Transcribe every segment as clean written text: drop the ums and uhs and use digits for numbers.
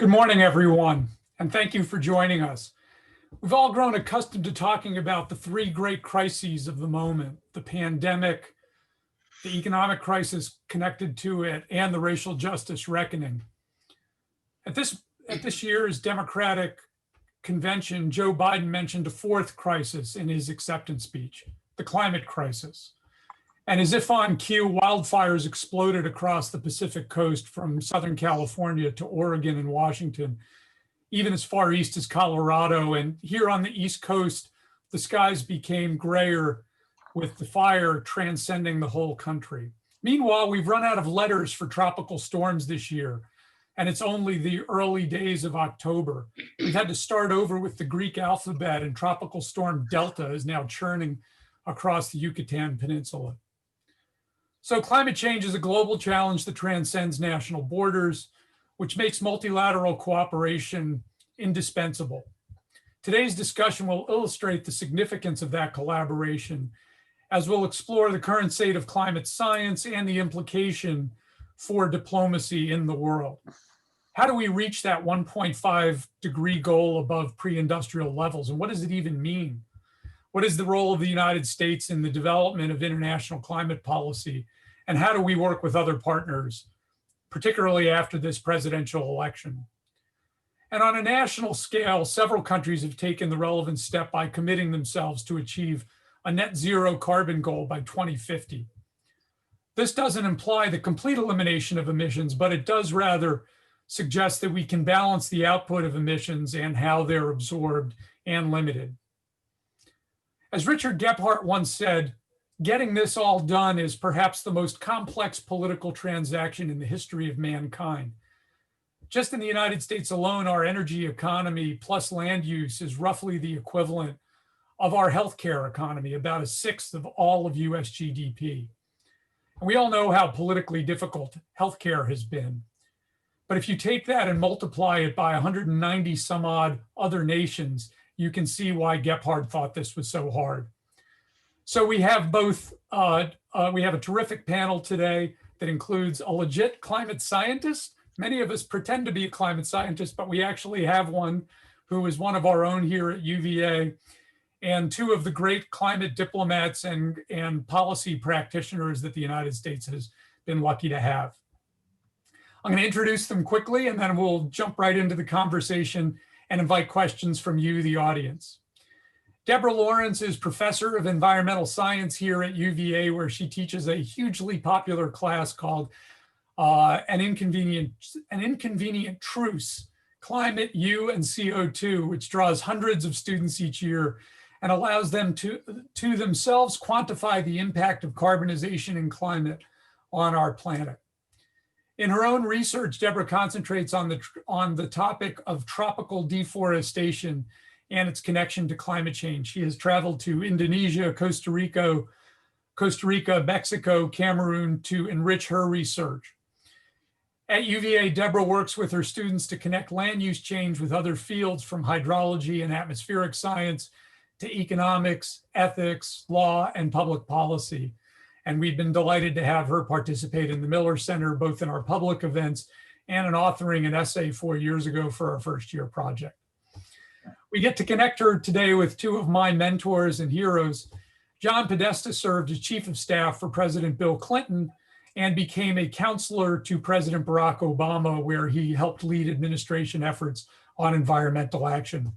Good morning, everyone, and thank you for joining us. We've all grown accustomed to talking about the three great crises of the moment: the pandemic, the economic crisis connected to it, and the racial justice reckoning. At this year's Democratic convention, Joe Biden mentioned a fourth crisis in his acceptance speech: the climate crisis. And as if on cue, wildfires exploded across the Pacific coast from Southern California to Oregon and Washington, even as far east as Colorado. And here on the East Coast, the skies became grayer with the fire transcending the whole country. Meanwhile, we've run out of letters for tropical storms this year, and it's only the early days of October. We've had to start over with the Greek alphabet, and Tropical Storm Delta is now churning across the Yucatan Peninsula. So climate change is a global challenge that transcends national borders, which makes multilateral cooperation indispensable. Today's discussion will illustrate the significance of that collaboration, as we'll explore the current state of climate science and the implication for diplomacy in the world. How do we reach that 1.5 degree goal above pre-industrial levels, and what does it even mean? What is the role of the United States in the development of international climate policy? And how do we work with other partners, particularly after this presidential election? And on a national scale, several countries have taken the relevant step by committing themselves to achieve a net zero carbon goal by 2050. This doesn't imply the complete elimination of emissions, but it does rather suggest that we can balance the output of emissions and how they're absorbed and limited. As Richard Gephardt once said, getting this all done is perhaps the most complex political transaction in the history of mankind. Just in the United States alone, our energy economy plus land use is roughly the equivalent of our healthcare economy, about a sixth of all of US GDP. And we all know how politically difficult healthcare has been. But if you take that and multiply it by 190 some odd other nations, you can see why Gephardt thought this was so hard. So we have both, we have a terrific panel today that includes a legit climate scientist. Many of us pretend to be a climate scientist, but we actually have one who is one of our own here at UVA, and two of the great climate diplomats and policy practitioners that the United States has been lucky to have. I'm going to introduce them quickly, and then we'll jump right into the conversation and invite questions from you, the audience. Deborah Lawrence is professor of environmental science here at UVA, where she teaches a hugely popular class called An Inconvenient Truce: Climate, You, and CO2, which draws hundreds of students each year and allows them to themselves quantify the impact of carbonization and climate on our planet. In her own research, Deborah concentrates on the topic of tropical deforestation and its connection to climate change. She has traveled to Indonesia, Costa Rica, Mexico, Cameroon to enrich her research. At UVA, Deborah works with her students to connect land use change with other fields, from hydrology and atmospheric science to economics, ethics, law, and public policy. And we've been delighted to have her participate in the Miller Center, both in our public events and in authoring an essay 4 years ago for our first year project. We get to connect her today with two of my mentors and heroes. John Podesta served as chief of staff for President Bill Clinton and became a counselor to President Barack Obama, where he helped lead administration efforts on environmental action.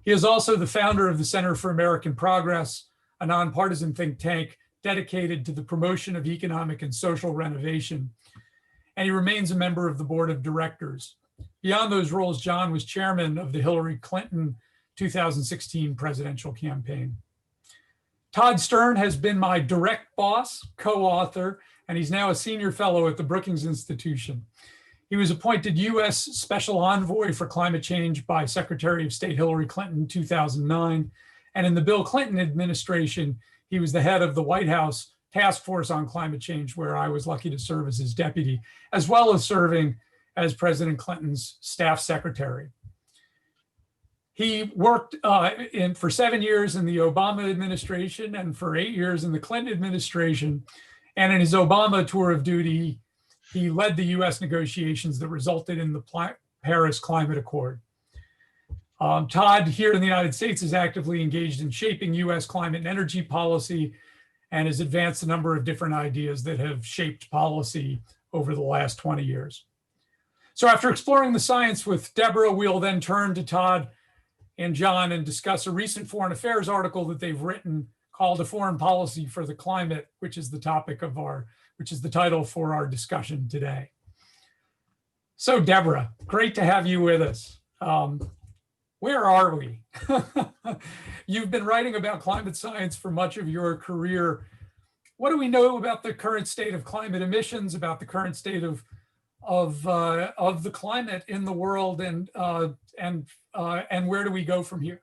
He is also the founder of the Center for American Progress, a nonpartisan think tank dedicated to the promotion of economic and social renovation. And he remains a member of the board of directors. Beyond those roles, John was chairman of the Hillary Clinton 2016 presidential campaign. Todd Stern has been my direct boss, co-author, and he's now a senior fellow at the Brookings Institution. He was appointed US Special Envoy for Climate Change by Secretary of State Hillary Clinton in 2009. And in the Bill Clinton administration, he was the head of the White House Task Force on Climate Change, where I was lucky to serve as his deputy, as well as serving as President Clinton's staff secretary. He worked for 7 years in the Obama administration and for 8 years in the Clinton administration. And in his Obama tour of duty, he led the US negotiations that resulted in the Paris Climate Accord. Todd, here in the United States, is actively engaged in shaping US climate and energy policy and has advanced a number of different ideas that have shaped policy over the last 20 years. So after exploring the science with Deborah, we'll then turn to Todd and John and discuss a recent foreign affairs article that they've written called "A Foreign Policy for the Climate," which is the title for our discussion today. So Deborah, great to have you with us. Where are we? You've been writing about climate science for much of your career. What do we know about the current state of climate emissions, about the current state of the climate in the world, and where do we go from here?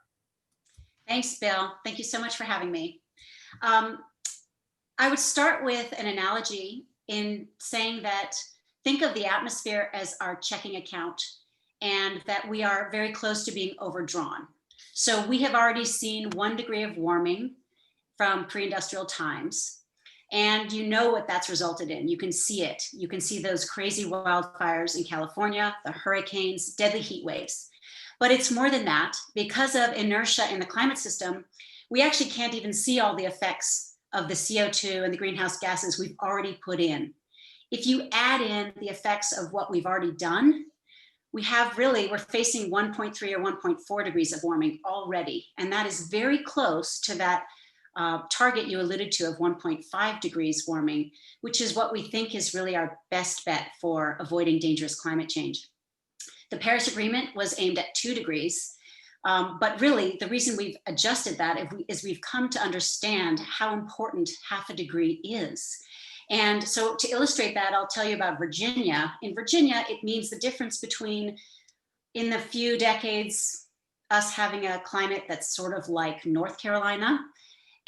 Thanks, Bill. Thank you so much for having me. I would start with an analogy in saying that think of the atmosphere as our checking account, and that we are very close to being overdrawn. So we have already seen 1 degree of warming from pre-industrial times. And you know what that's resulted in. You can see it. You can see those crazy wildfires in California, the hurricanes, deadly heat waves. But it's more than that. Because of inertia in the climate system, we actually can't even see all the effects of the CO2 and the greenhouse gases we've already put in. If you add in the effects of what we've already done, we're facing 1.3 or 1.4 degrees of warming already. And that is very close to that target you alluded to of 1.5 degrees warming, which is what we think is really our best bet for avoiding dangerous climate change. The Paris Agreement was aimed at 2 degrees, but really the reason we've adjusted that is we've come to understand how important half a degree is. And so to illustrate that, I'll tell you about Virginia. In Virginia, it means the difference between, in the few decades, us having a climate that's sort of like North Carolina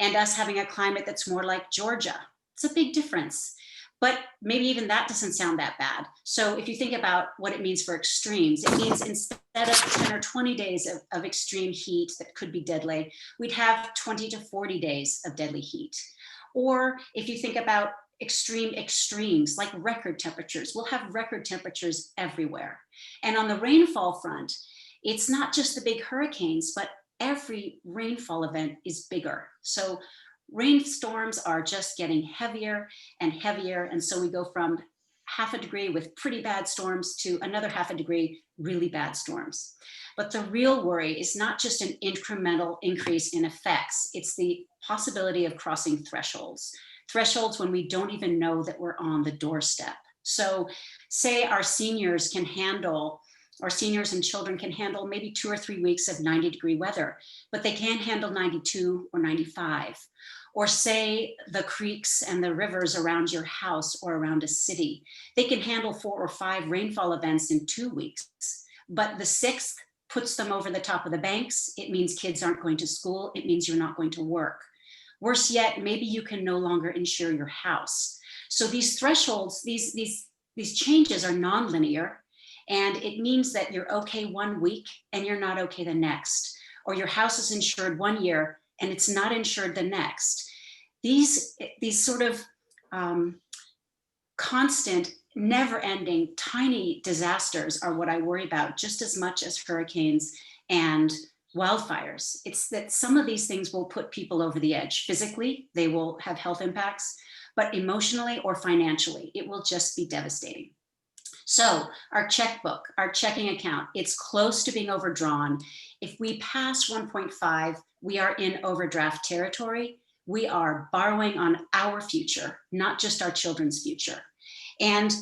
and us having a climate that's more like Georgia. It's a big difference, but maybe even that doesn't sound that bad. So if you think about what it means for extremes, it means instead of 10 or 20 days of extreme heat that could be deadly, we'd have 20 to 40 days of deadly heat. Or if you think about extremes like record temperatures, we'll have record temperatures everywhere. And on the rainfall front, it's not just the big hurricanes, but every rainfall event is bigger. So rainstorms are just getting heavier and heavier. And so we go from half a degree with pretty bad storms to another half a degree really bad storms. But the real worry is not just an incremental increase in effects, it's the possibility of crossing thresholds when we don't even know that we're on the doorstep. So say our seniors and children can handle maybe 2 or 3 weeks of 90-degree weather, but they can't handle 92 or 95. Or say the creeks and the rivers around your house or around a city, they can handle 4 or 5 rainfall events in 2 weeks, but the 6th puts them over the top of the banks. It means kids aren't going to school. It means you're not going to work. Worse yet, maybe you can no longer insure your house. So these thresholds, these changes are nonlinear, and it means that you're okay 1 week and you're not okay the next, or your house is insured 1 year and it's not insured the next. These sort of constant, never-ending, tiny disasters are what I worry about just as much as hurricanes and wildfires. It's that some of these things will put people over the edge. Physically, they will have health impacts, but emotionally or financially, it will just be devastating. So our checkbook, our checking account, it's close to being overdrawn. If we pass 1.5, we are in overdraft territory. We are borrowing on our future, not just our children's future. And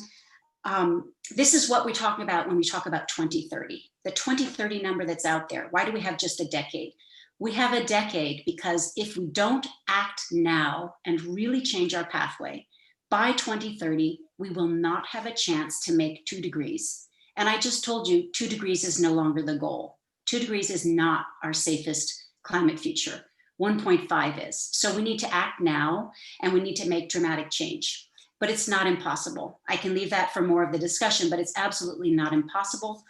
this is what we talk about when we talk about 2030, the 2030 number that's out there. Why do we have just a decade? We have a decade because if we don't act now and really change our pathway, by 2030, we will not have a chance to make 2 degrees. And I just told you 2 degrees is no longer the goal. 2 degrees is not our safest climate future. 1.5 is. So we need to act now and we need to make dramatic change. But it's not impossible. I can leave that for more of the discussion, but it's absolutely not impossible.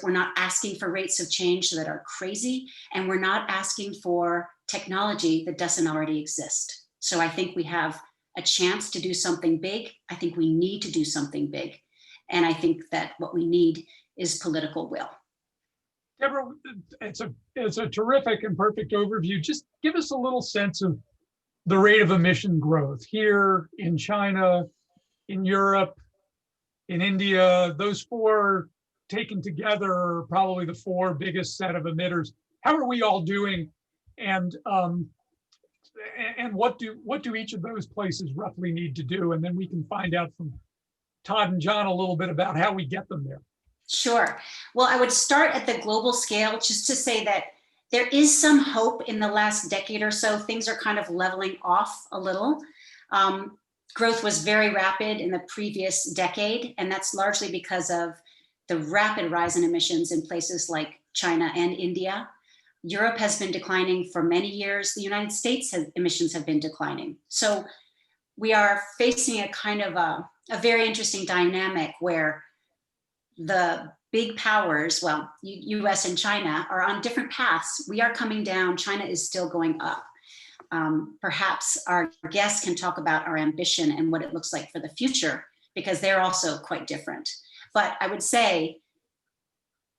We're not asking for rates of change that are crazy, and we're not asking for technology that doesn't already exist. So I think we have a chance to do something big. I think we need to do something big. And I think that what we need is political will. Deborah, it's a terrific and perfect overview. Just give us a little sense of the rate of emission growth here in China, in Europe, in India. Those four taken together are probably the four biggest set of emitters. How are we all doing? And what do each of those places roughly need to do? And then we can find out from Todd and John a little bit about how we get them there. Sure. Well, I would start at the global scale just to say that there is some hope in the last decade or so. Things are kind of leveling off a little. Growth was very rapid in the previous decade, and that's largely because of the rapid rise in emissions in places like China and India. Europe has been declining for many years. The United States emissions have been declining. So we are facing a kind of a very interesting dynamic where the big powers, well, US and China, are on different paths. We are coming down, China is still going up. Perhaps our guests can talk about our ambition and what it looks like for the future, because they're also quite different. But I would say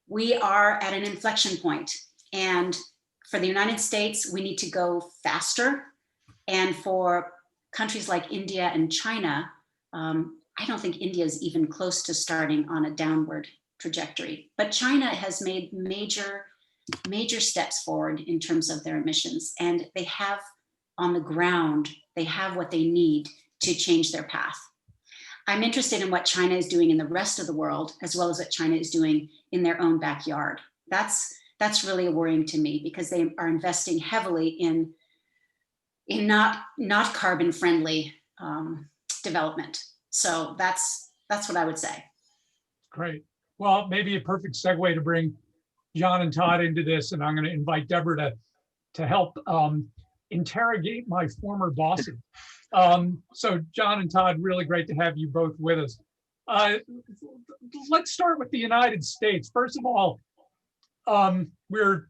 we are at an inflection point. And for the United States, we need to go faster. And for countries like India and China, I don't think India is even close to starting on a downward trajectory, but China has made major steps forward in terms of their emissions, and they have on the ground, they have what they need to change their path. I'm interested in what China is doing in the rest of the world, as well as what China is doing in their own backyard. That's really worrying to me, because they are investing heavily in not carbon friendly development. So that's what I would say. Great. Well, maybe a perfect segue to bring John and Todd into this, and I'm going to invite Deborah to help interrogate my former bosses. So John and Todd, really great to have you both with us. Let's start with the United States. First of all, we're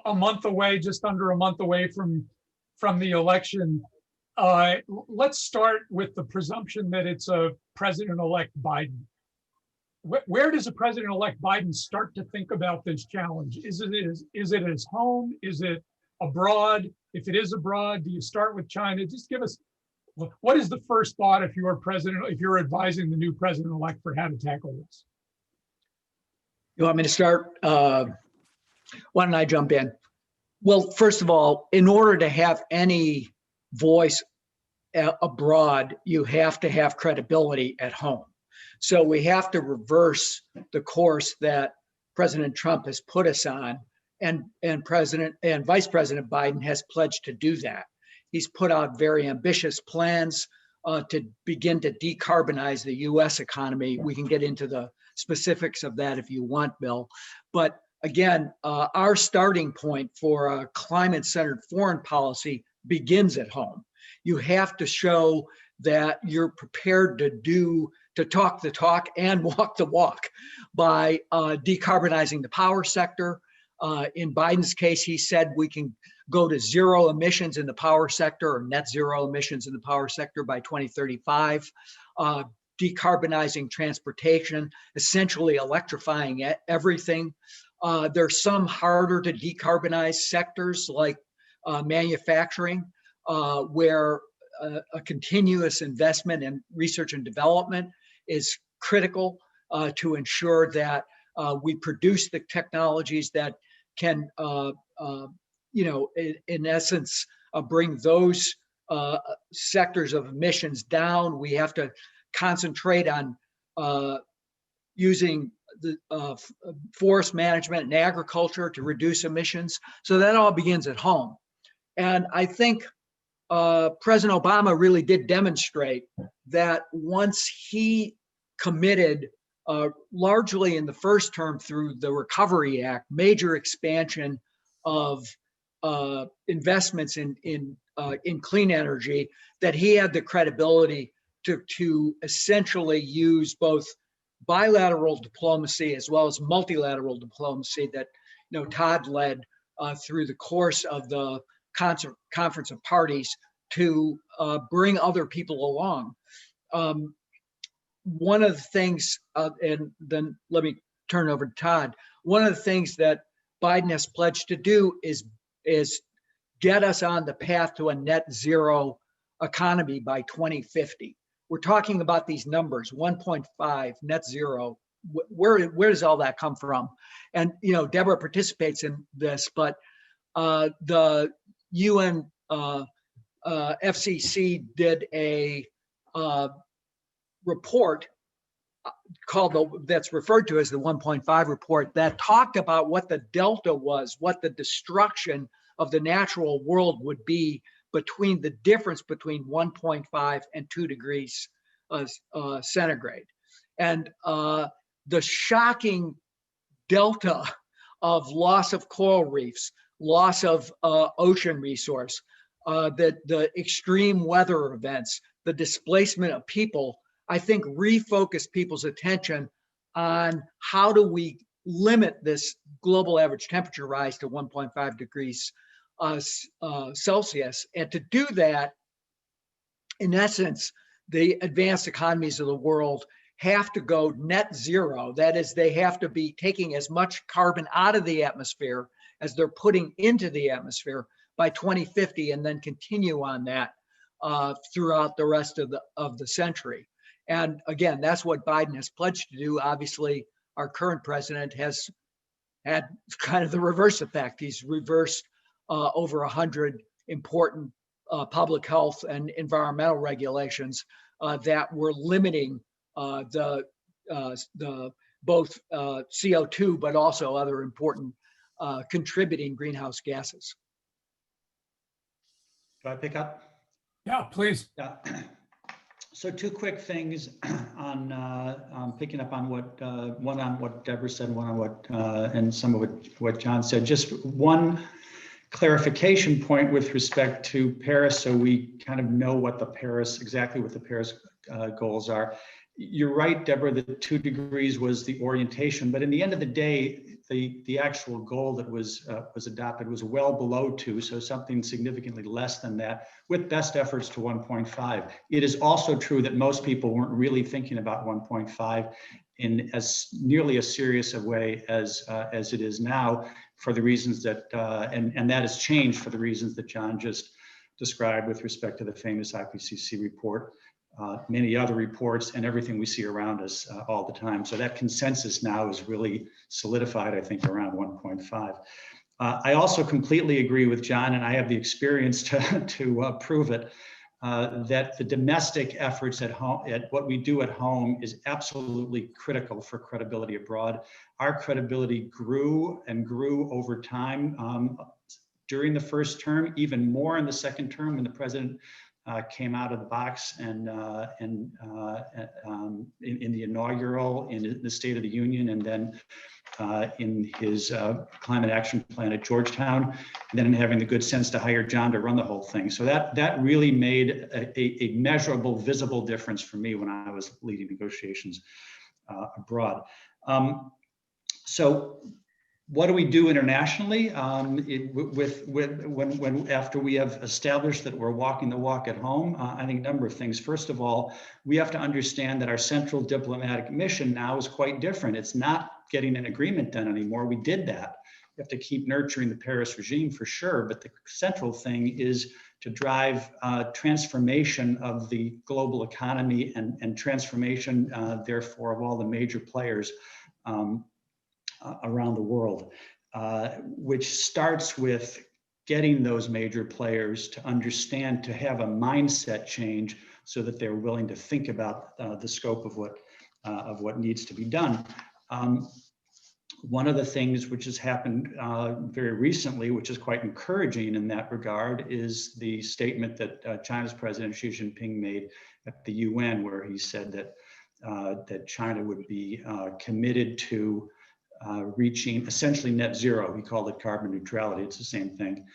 a month away, just under a month away from the election. Let's start with the presumption that it's a President-elect Biden. Where does a President-elect Biden start to think about this challenge? Is it at his home? Is it abroad? If it is abroad, do you start with China? Just give us, what is the first thought if you're advising the new President-elect for how to tackle this? You want me to start? Why don't I jump in? Well, first of all, in order to have any voice abroad, you have to have credibility at home. So we have to reverse the course that President Trump has put us on, and President and Vice President Biden has pledged to do that. He's put out very ambitious plans to begin to decarbonize the U.S. economy. We can get into the specifics of that if you want, Bill. But again, our starting point for a climate-centered foreign policy begins at home. You have to show that you're prepared to talk the talk and walk the walk by decarbonizing the power sector. In Biden's case, he said we can go to zero emissions in the power sector, or net zero emissions in the power sector by 2035. Decarbonizing transportation, essentially electrifying everything. There's some harder to decarbonize sectors like manufacturing, where a continuous investment in research and development is critical to ensure that we produce the technologies that can, in essence, bring those sectors of emissions down. We have to concentrate on using the forest management and agriculture to reduce emissions. So that all begins at home. And I think President Obama really did demonstrate that once he committed, largely in the first term through the Recovery Act, major expansion of investments in clean energy, that he had the credibility to essentially use both bilateral diplomacy as well as multilateral diplomacy that Todd led through the course of the Conference of Parties to bring other people along. One of the things, and then let me turn over to Todd. One of the things that Biden has pledged to do is get us on the path to a net zero economy by 2050. We're talking about these numbers, 1.5 net zero. Where does all that come from? And Deborah participates in this, but the UN FCC did a report that's referred to as the 1.5 report that talked about what the delta was, what the destruction of the natural world would be between the difference between 1.5 and 2 degrees centigrade. And the shocking delta of loss of coral reefs, loss of ocean resource, the extreme weather events, the displacement of people, I think refocus people's attention on how do we limit this global average temperature rise to 1.5 degrees Celsius. And to do that, in essence, the advanced economies of the world have to go net zero. That is, they have to be taking as much carbon out of the atmosphere as they're putting into the atmosphere by 2050, and then continue on that throughout the rest of the century. And again, that's what Biden has pledged to do. Obviously, our current president has had kind of the reverse effect. He's reversed over 100 important public health and environmental regulations that were limiting the both CO2, but also other important contributing greenhouse gases. Do I pick up? Yeah, please. Yeah. So two quick things on picking up on one on what Deborah said, one on what and some of what John said. Just one clarification point with respect to Paris, so we kind of know what exactly what the Paris goals are. You're right, Deborah, that 2 degrees was the orientation, but in the end of the day, the actual goal that was adopted was well below 2, so something significantly less than that, with best efforts to 1.5. It is also true that most people weren't really thinking about 1.5 in as nearly as serious a way as it is now, for the reasons that and that has changed for the reasons that John just described with respect to the famous IPCC report. Many other reports and everything we see around us all the time. So that consensus now is really solidified, I think, around 1.5. I also completely agree with John, and I have the experience to prove it, that the domestic efforts at home, at what we do at home, is absolutely critical for credibility abroad. Our credibility grew and grew over time during the first term, even more in the second term when the president came out of the box and in the inaugural, in the State of the Union, and then in his climate action plan at Georgetown, and then having the good sense to hire John to run the whole thing. So that really made a measurable, visible difference for me when I was leading negotiations abroad. So what do we do internationally when after we have established that we're walking the walk at home? I think a number of things. First of all, we have to understand that our central diplomatic mission now is quite different. It's not getting an agreement done anymore. We did that. We have to keep nurturing the Paris regime for sure, but the central thing is to drive transformation of the global economy and transformation, therefore, of all the major players around the world, which starts with getting those major players to understand, to have a mindset change so that they're willing to think about the scope of what needs to be done. One of the things which has happened very recently, which is quite encouraging in that regard, is the statement that China's President Xi Jinping made at the UN, where he said that China would be committed to reaching essentially net zero. He called it carbon neutrality. It's the same thing.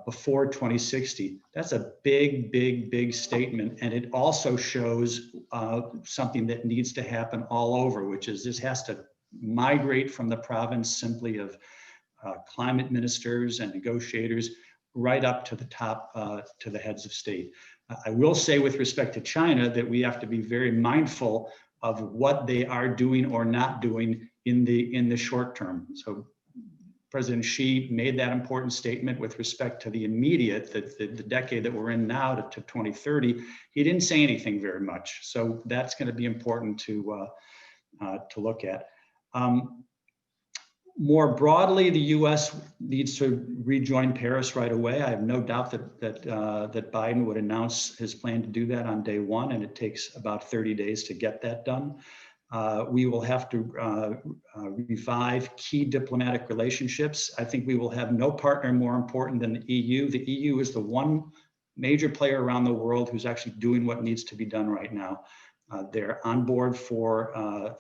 Before 2060. That's a big, big, big statement. And it also shows something that needs to happen all over, which is this has to migrate from the province simply of climate ministers and negotiators right up to the top, to the heads of state. I will say with respect to China that we have to be very mindful of what they are doing or not doing in the short term. So President Xi made that important statement with respect to the immediate, the decade that we're in now to 2030. He didn't say anything very much. So that's going to be important to look at. More broadly, the U.S. needs to rejoin Paris right away. I have no doubt that Biden would announce his plan to do that on day one, and it takes about 30 days to get that done. We will have to revive key diplomatic relationships. I think we will have no partner more important than the EU. The EU is the one major player around the world who's actually doing what needs to be done right now. They're on board for a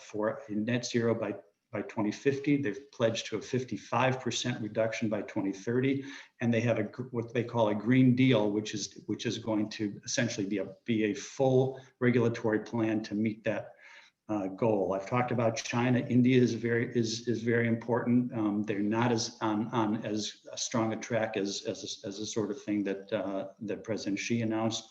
net zero by 2050. They've pledged to a 55% reduction by 2030, and they have what they call a Green Deal, which is going to essentially be a full regulatory plan to meet that goal. I've talked about China. India is very important. They're not as on as strong a track as the sort of thing that President Xi announced.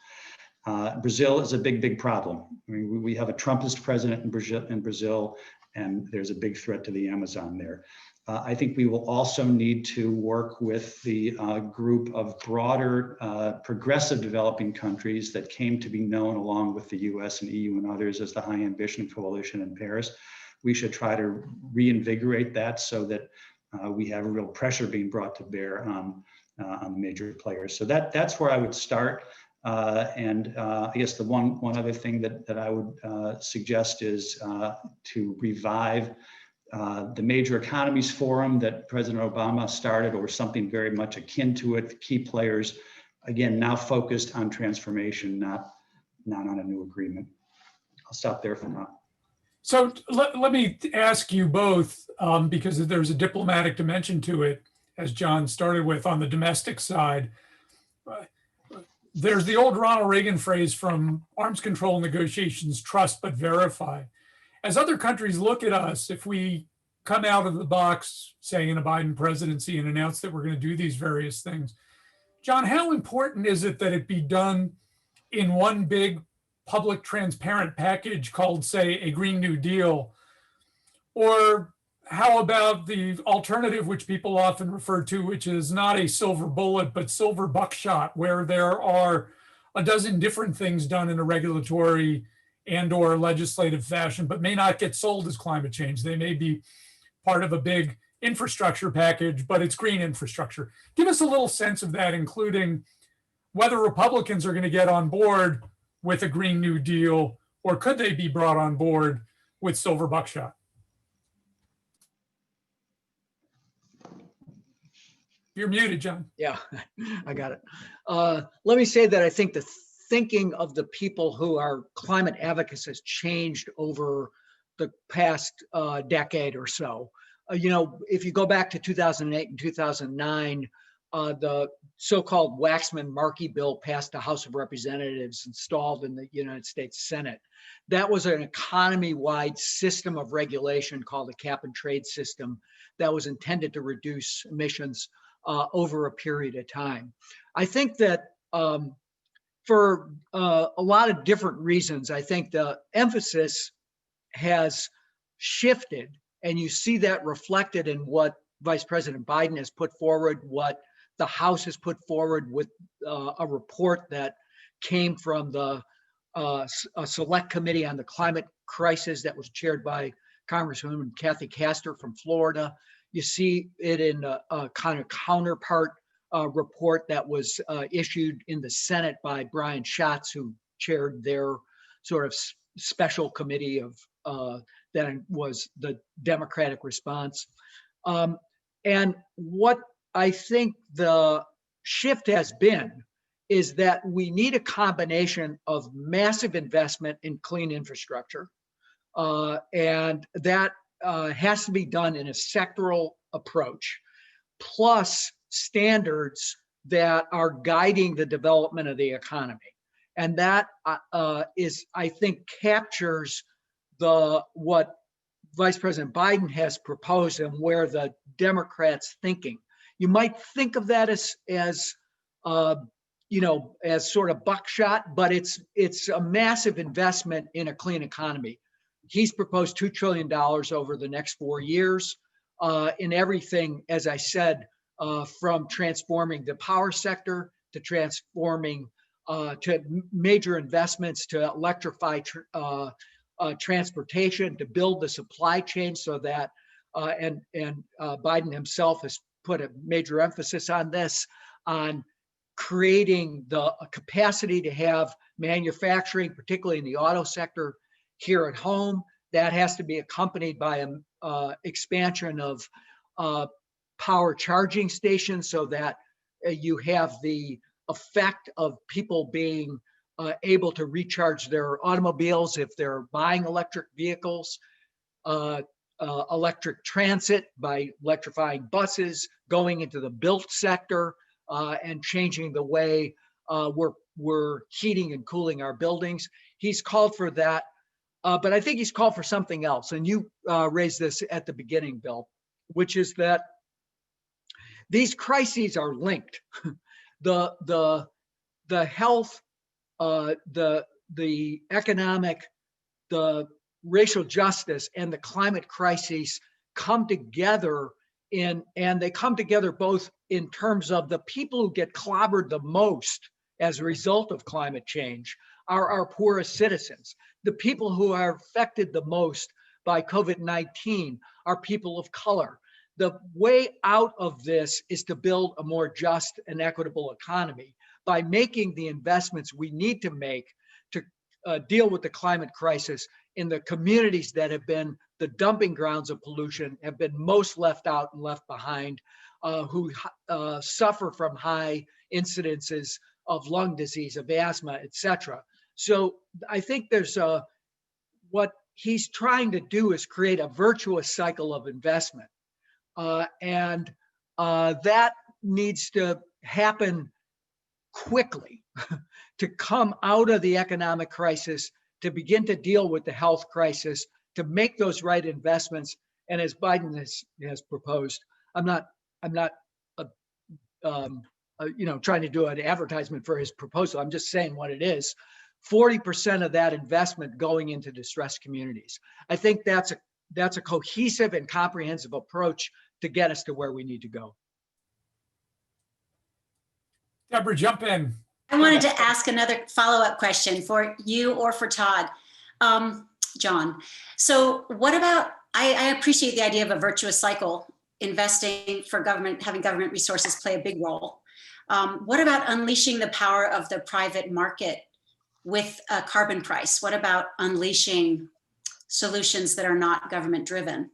Brazil is a big problem. I mean, we have a Trumpist president in Brazil, and there's a big threat to the Amazon there. I think we will also need to work with the group of broader progressive developing countries that came to be known along with the US and EU and others as the High Ambition Coalition in Paris. We should try to reinvigorate that so that we have real pressure being brought to bear on the major players. So that's where I would start. I guess the one other thing that I would suggest is to revive the Major Economies Forum that President Obama started, or something very much akin to it. The key players, again, now focused on transformation, not on a new agreement. I'll stop there for now. So let me ask you both, because there's a diplomatic dimension to it, as John started with on the domestic side. There's the old Ronald Reagan phrase from arms control negotiations, trust but verify. As other countries look at us, if we come out of the box, say in a Biden presidency, and announce that we're going to do these various things, John, how important is it that it be done in one big public transparent package called, say, a Green New Deal? Or how about the alternative, which people often refer to, which is not a silver bullet, but silver buckshot, where there are a dozen different things done in a regulatory and or legislative fashion, but may not get sold as climate change. They may be part of a big infrastructure package, but it's green infrastructure. Give us a little sense of that, including whether Republicans are going to get on board with a Green New Deal, or could they be brought on board with silver buckshot? You're muted, John. Yeah, I got it. Let me say that I think the thinking of the people who are climate advocates has changed over the past decade or so. If you go back to 2008 and 2009, the so-called Waxman-Markey bill passed the House of Representatives, installed in the United States Senate. That was an economy-wide system of regulation called a cap and trade system that was intended to reduce emissions over a period of time. I think that for a lot of different reasons, I think the emphasis has shifted, and you see that reflected in what Vice President Biden has put forward, what the House has put forward with a report that came from a select committee on the climate crisis that was chaired by Congresswoman Kathy Castor from Florida. You see it in a kind of counterpart report that was issued in the Senate by Brian Schatz, who chaired their sort of special committee of that was the Democratic response. And what I think the shift has been is that we need a combination of massive investment in clean infrastructure, and that has to be done in a sectoral approach, plus standards that are guiding the development of the economy. And that is, I think, captures what Vice President Biden has proposed and where the Democrats' thinking. You might think of that as sort of buckshot, but it's a massive investment in a clean economy. He's proposed $2 trillion over the next 4 years in everything, as I said, from transforming the power sector to transforming to major investments to electrify transportation, to build the supply chain so that, and Biden himself has put a major emphasis on this, on creating the capacity to have manufacturing, particularly in the auto sector, here at home. That has to be accompanied by an expansion of power charging stations so that you have the effect of people being able to recharge their automobiles if they're buying electric vehicles, electric transit by electrifying buses, going into the built sector and changing the way we're heating and cooling our buildings. He's called for that, but I think he's called for something else. And you raised this at the beginning, Bill, which is that these crises are linked. The health, the economic, the racial justice, and the climate crises come together and they come together both in terms of the people who get clobbered the most as a result of climate change are our poorest citizens. The people who are affected the most by COVID-19 are people of color. The way out of this is to build a more just and equitable economy by making the investments we need to make to deal with the climate crisis in the communities that have been the dumping grounds of pollution, have been most left out and left behind, who suffer from high incidences of lung disease, of asthma, et cetera. So I think there's what he's trying to do is create a virtuous cycle of investment. And that needs to happen quickly to come out of the economic crisis, to begin to deal with the health crisis, to make those right investments. And as Biden has proposed, I'm not trying to do an advertisement for his proposal. I'm just saying what it is. 40% of that investment going into distressed communities. I think that's a cohesive and comprehensive approach to get us to where we need to go. Deborah, jump in. I wanted to ask another follow-up question for you or for Todd. John, so what about, I appreciate the idea of a virtuous cycle, investing for government, having government resources play a big role. What about unleashing the power of the private market with a carbon price? What about unleashing solutions that are not government driven?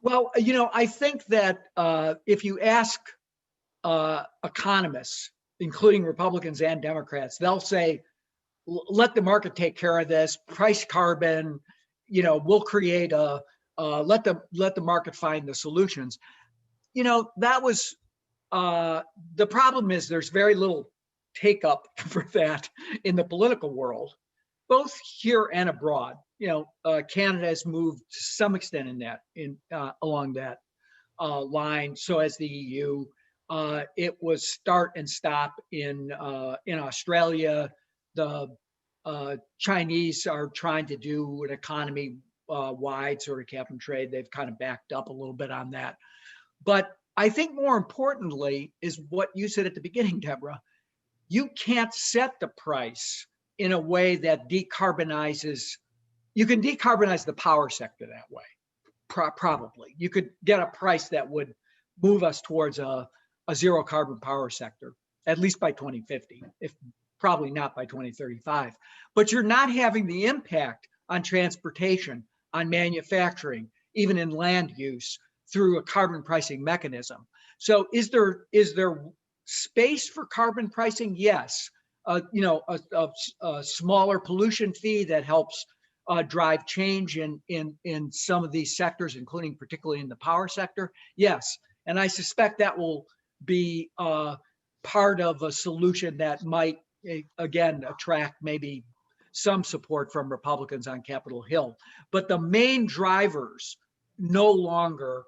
Well, I think that if you ask economists, including Republicans and Democrats, they'll say, let the market take care of this, price carbon, we'll create let the market find the solutions. That was, the problem is there's very little take up for that in the political world, both here and abroad. Canada has moved to some extent along that line. So as the EU, it was start and stop in Australia. The Chinese are trying to do an economy wide sort of cap and trade. They've kind of backed up a little bit on that. But I think more importantly is what you said at the beginning, Deborah. You can't set the price in a way that decarbonizes. You can decarbonize the power sector that way, probably. You could get a price that would move us towards a zero carbon power sector, at least by 2050, if probably not by 2035. But you're not having the impact on transportation, on manufacturing, even in land use through a carbon pricing mechanism. So is there space for carbon pricing? Yes. A smaller pollution fee that helps drive change in some of these sectors, including particularly in the power sector. Yes. And I suspect that will be part of a solution that might, again, attract maybe some support from Republicans on Capitol Hill. But the main drivers no longer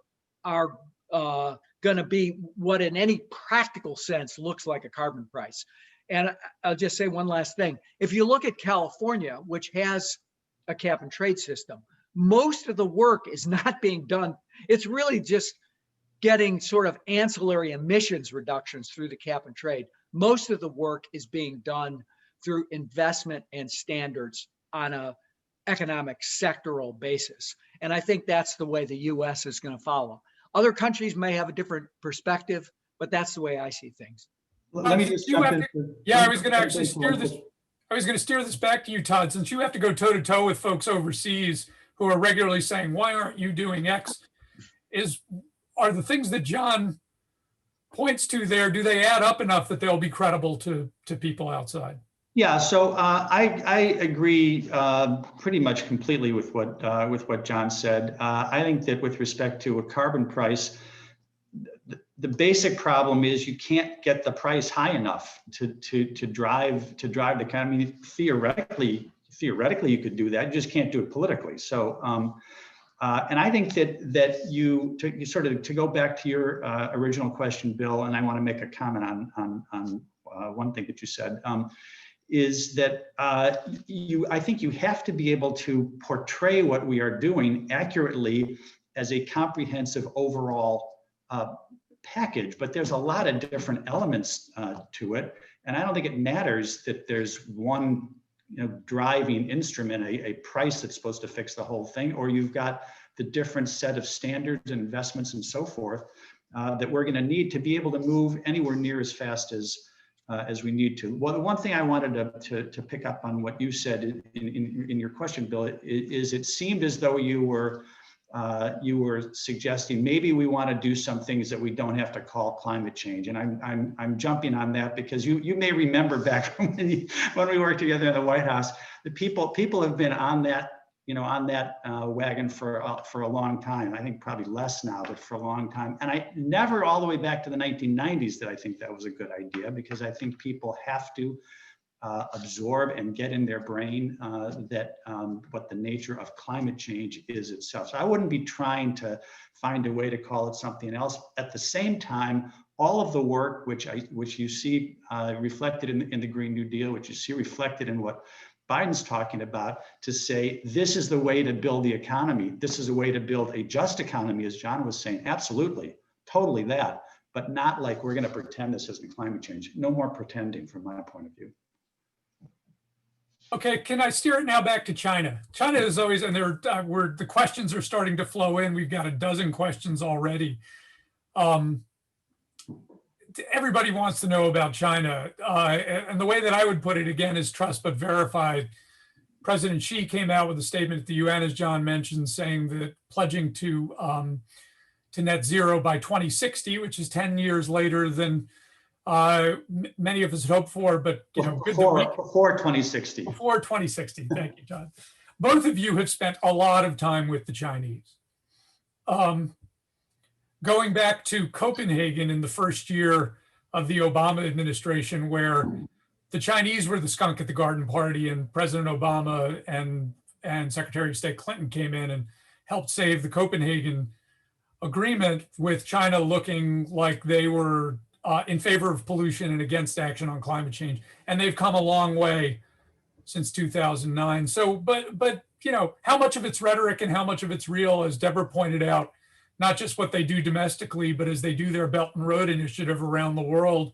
are going to be what in any practical sense looks like a carbon price. And I'll just say one last thing. If you look at California, which has a cap and trade system. Most of the work is not being done. It's really just getting sort of ancillary emissions reductions through the cap and trade. Most of the work is being done through investment and standards on a economic sectoral basis. And I think that's the way the US is going to follow. Other countries may have a different perspective, but that's the way I see things. Let me just jump in. Yeah, I was going to actually steer this. I was going to steer this back to you, Todd, since you have to go toe to toe with folks overseas who are regularly saying, "Why aren't you doing X?" Are the things that John points to there, do they add up enough that they'll be credible to people outside? Yeah, so I agree pretty much completely with what John said. I think that with respect to a carbon price, the basic problem is you can't get the price high enough to drive the economy. Theoretically, you could do that. You just can't do it politically. So, and I think that you to go back to your original question, Bill, and I want to make a comment on one thing that you said. Is that I think you have to be able to portray what we are doing accurately as a comprehensive overall package, but there's a lot of different elements to it, and I don't think it matters that there's one driving instrument, a price that's supposed to fix the whole thing, or you've got the different set of standards and investments and so forth that we're going to need to be able to move anywhere near as fast as we need to. Well, the one thing I wanted to pick up on what you said in your question, Bill, is it seemed as though you were suggesting maybe we want to do some things that we don't have to call climate change, and I'm jumping on that because you may remember back when we worked together in the White House, the people have been on that wagon for a long time. I think probably less now, but for a long time. And I never all the way back to the 1990s did I think that was a good idea, because I think people have to absorb and get in their brain that what the nature of climate change is itself. So I wouldn't be trying to find a way to call it something else. At the same time, all of the work which you see reflected in the Green New Deal, which you see reflected in what Biden's talking about, to say this is the way to build the economy. This is a way to build a just economy, as John was saying. Absolutely, totally that, but not like we're going to pretend this isn't climate change. No more pretending from my point of view. Okay, can I steer it now back to China? China is always, and the questions are starting to flow in. We've got a dozen questions already. Everybody wants to know about China. And the way that I would put it, again, is trust but verified. President Xi came out with a statement at the UN, as John mentioned, saying that pledging to net zero by 2060, which is 10 years later than many of us had hoped for, but before 2060. Before 2060, thank you, John. Both of you have spent a lot of time with the Chinese. Going back to Copenhagen in the first year of the Obama administration, where the Chinese were the skunk at the garden party, and President Obama and Secretary of State Clinton came in and helped save the Copenhagen Agreement, with China looking like they were in favor of pollution and against action on climate change. And they've come a long way since 2009. So, but how much of it's rhetoric and how much of it's real, as Deborah pointed out, not just what they do domestically, but as they do their Belt and Road Initiative around the world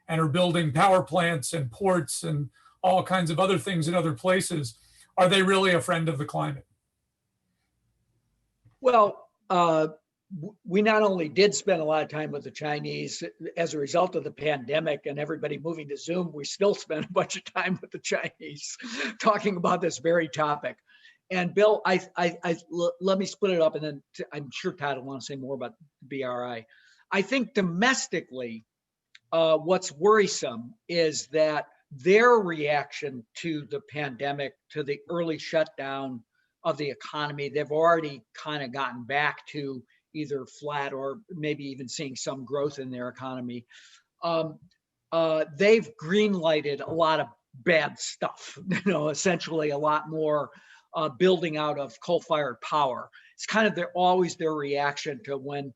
and are building power plants and ports and all kinds of other things in other places. Are they really a friend of the climate? Well, we not only did spend a lot of time with the Chinese as a result of the pandemic and everybody moving to Zoom, we still spent a bunch of time with the Chinese talking about this very topic. And Bill, let me split it up, and then I'm sure Todd will want to say more about BRI. I think domestically, what's worrisome is that their reaction to the pandemic, to the early shutdown of the economy, they've already kind of gotten back to either flat or maybe even seeing some growth in their economy. They've green-lighted a lot of bad stuff, essentially a lot more building out of coal-fired power. It's kind of always their reaction to when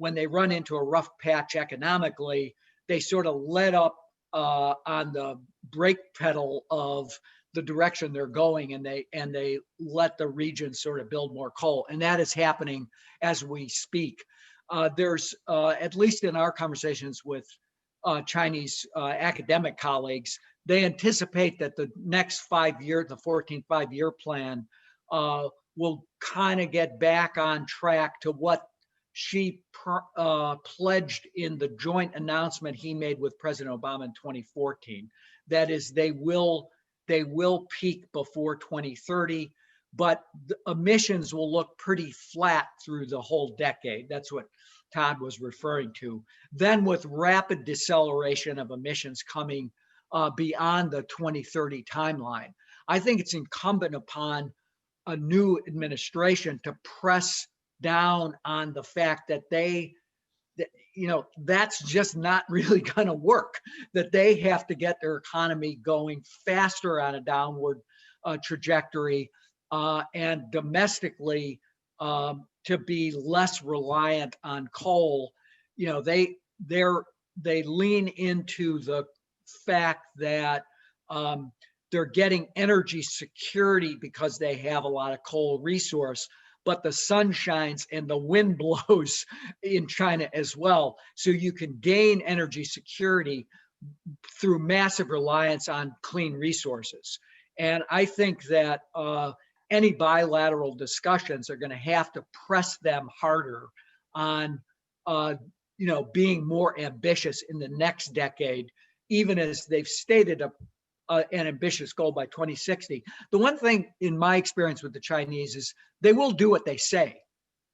they run into a rough patch economically, they sort of let up on the brake pedal of the direction they're going, and they let the region sort of build more coal. And that is happening as we speak. There's, at least in our conversations with Chinese academic colleagues, they anticipate that the next 5 year, the 14th five-year plan, will kind of get back on track to what she pledged in the joint announcement he made with President Obama in 2014. That is, they will peak before 2030, but the emissions will look pretty flat through the whole decade. That's what Todd was referring to. Then with rapid deceleration of emissions coming beyond the 2030 timeline, I think it's incumbent upon a new administration to press down on the fact that that's just not really going to work, that they have to get their economy going faster on a downward trajectory, and domestically to be less reliant on coal. They lean into the fact that they're getting energy security because they have a lot of coal resource, but the sun shines and the wind blows in China as well. So you can gain energy security through massive reliance on clean resources. And I think that any bilateral discussions are going to have to press them harder on being more ambitious in the next decade, even as they've stated an ambitious goal by 2060. The one thing in my experience with the Chinese is they will do what they say.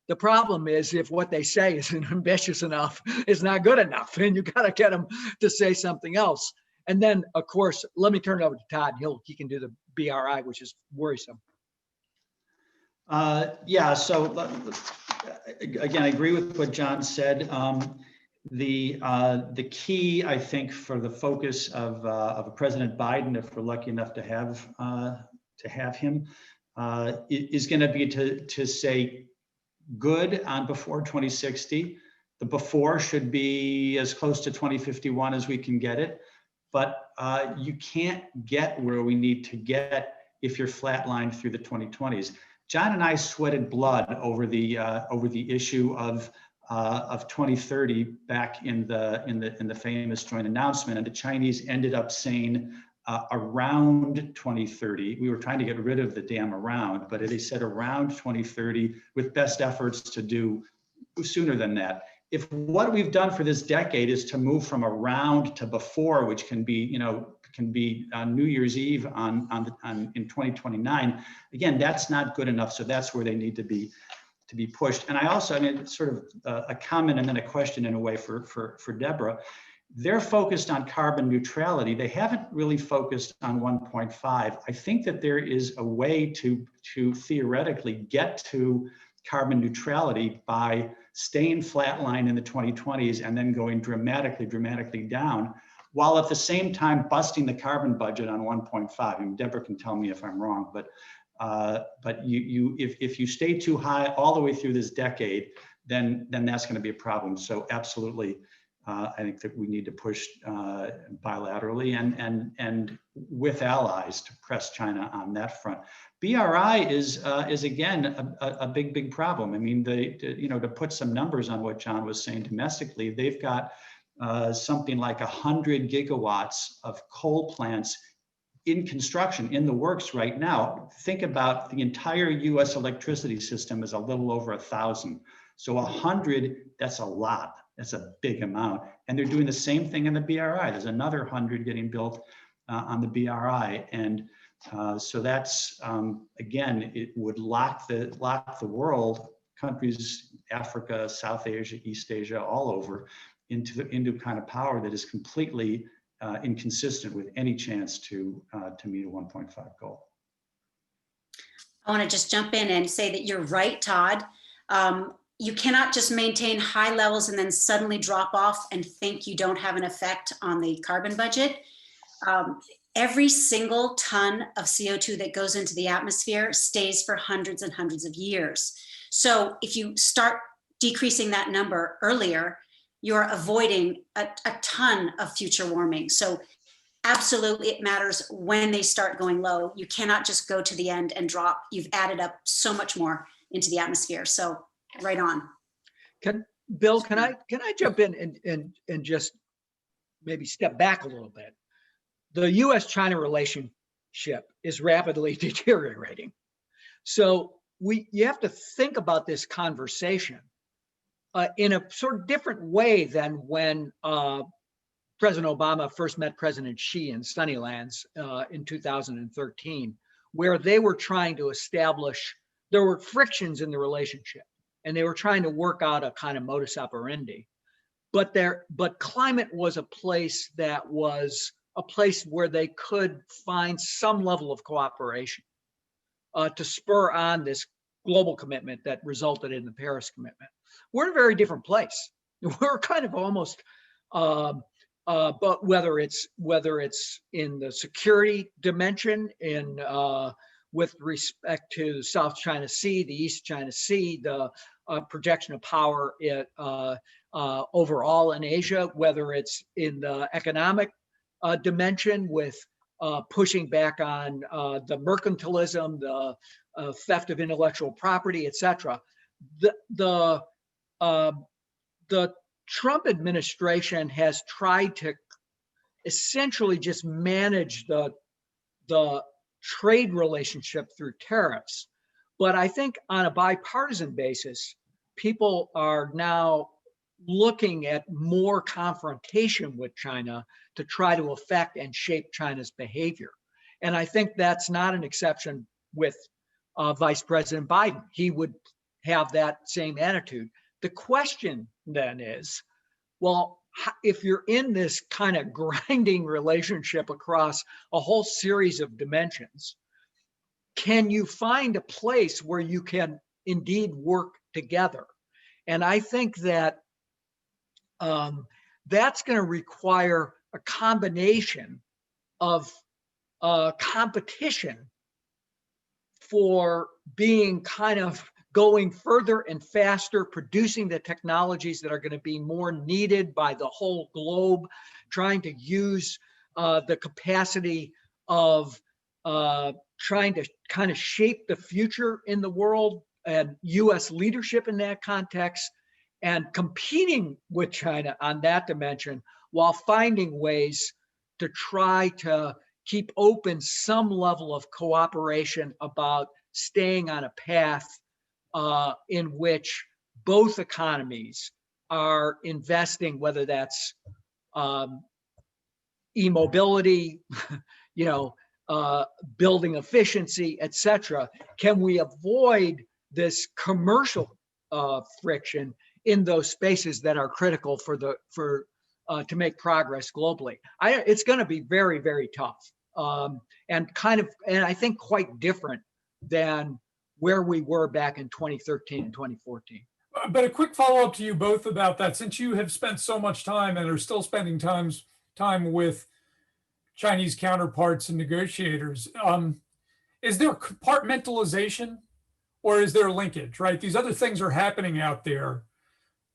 The problem is if what they say isn't ambitious enough, it's not good enough, and you got to get them to say something else. And then, of course, let me turn it over to Todd. He can do the BRI, which is worrisome. Yeah, so again, I agree with what John said. The key, I think, for the focus of President Biden, if we're lucky enough to have him, is going to be to say good on before 2060. The before should be as close to 2051 as we can get it, but you can't get where we need to get if you're flatlined through the 2020s. John and I sweated blood over the issue of 2030 back in the famous joint announcement, and the Chinese ended up saying around 2030. We were trying to get rid of the damn around, but they said around 2030 with best efforts to do sooner than that. If what we've done for this decade is to move from around to before, which can be on New Year's Eve in 2029, again, that's not good enough. So that's where they need to be pushed. And I also, sort of a comment and then a question in a way for Deborah. They're focused on carbon neutrality. They haven't really focused on 1.5. I think that there is a way to theoretically get to carbon neutrality by staying flatline in the 2020s and then going dramatically down, while at the same time busting the carbon budget on 1.5. And Deborah can tell me if I'm wrong, but if you stay too high all the way through this decade, then that's going to be a problem. So absolutely, I think that we need to push bilaterally and with allies to press China on that front. BRI is again a big problem. To put some numbers on what John was saying domestically, they've got something like 100 gigawatts of coal plants in construction, in the works right now. Think about the entire US electricity system is a little over 1,000. So 100, that's a lot. That's a big amount. And they're doing the same thing in the BRI. There's another 100 getting built on the BRI. And so that's, again, it would lock the world, countries, Africa, South Asia, East Asia, all over, into kind of power that is completely inconsistent with any chance to meet a 1.5 goal. I want to just jump in and say that you're right, Todd. You cannot just maintain high levels and then suddenly drop off and think you don't have an effect on the carbon budget. Every single ton of CO2 that goes into the atmosphere stays for hundreds and hundreds of years. So if you start decreasing that number earlier, you're avoiding a ton of future warming. So absolutely it matters when they start going low. You cannot just go to the end and drop. You've added up so much more into the atmosphere. So right on. Bill, can I jump in and just maybe step back a little bit? The U.S.-China relationship is rapidly deteriorating. So you have to think about this conversation in a sort of different way than when President Obama first met President Xi in Sunnylands in 2013, where they were trying to establish, there were frictions in the relationship, and they were trying to work out a kind of modus operandi. But climate was a place that was a place where they could find some level of cooperation to spur on this global commitment that resulted in the Paris commitment. We're in a very different place. We're kind of almost, but whether it's in the security dimension, with respect to the South China Sea, the East China Sea, the projection of power overall in Asia, whether it's in the economic dimension with pushing back on the mercantilism, the theft of intellectual property, etc. The Trump administration has tried to essentially just manage the trade relationship through tariffs. But I think on a bipartisan basis, people are now looking at more confrontation with China to try to affect and shape China's behavior. And I think that's not an exception with Vice President Biden. He would have that same attitude. The question then is, well, if you're in this kind of grinding relationship across a whole series of dimensions, can you find a place where you can indeed work together? And I think that that's going to require a combination of competition for being kind of going further and faster, producing the technologies that are going to be more needed by the whole globe, trying to use the capacity of trying to kind of shape the future in the world and U.S. leadership in that context, and competing with China on that dimension while finding ways to try to keep open some level of cooperation about staying on a path in which both economies are investing, whether that's e-mobility, building efficiency, etc. Can we avoid this commercial friction in those spaces that are critical to make progress globally? It's going to be very, very tough, and I think quite different than where we were back in 2013 and 2014. But a quick follow-up to you both about that, since you have spent so much time and are still spending time with Chinese counterparts and negotiators, is there compartmentalization or is there linkage, right? These other things are happening out there.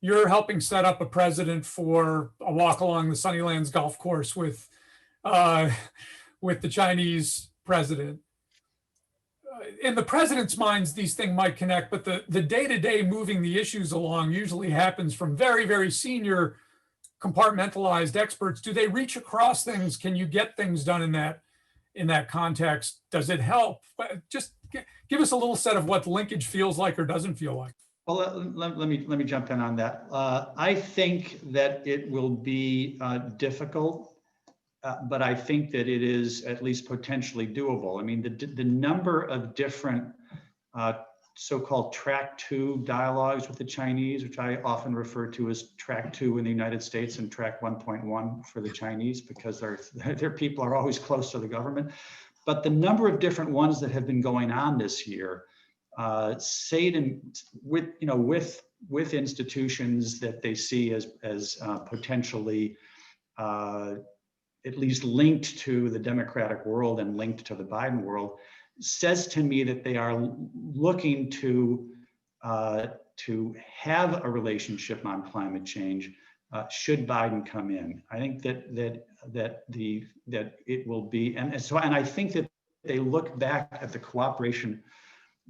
You're helping set up a precedent for a walk along the Sunnylands golf course with the Chinese president. In the president's minds, these things might connect, but the day-to-day moving the issues along usually happens from very, very senior compartmentalized experts. Do they reach across things? Can you get things done in that context? Does it help? Just give us a little set of what linkage feels like or doesn't feel like. Well, let me jump in on that. I think that it will be difficult, but I think that it is at least potentially doable. I mean, the number of different so-called track 2 dialogues with the Chinese, which I often refer to as track 2 in the United States and track 1.1 for the Chinese, because their people are always close to the government. But the number of different ones that have been going on this year, with institutions that they see as potentially at least linked to the democratic world and linked to the Biden world, says to me that they are looking to have a relationship on climate change should Biden come in. I think that it will be, and I think that they look back at the cooperation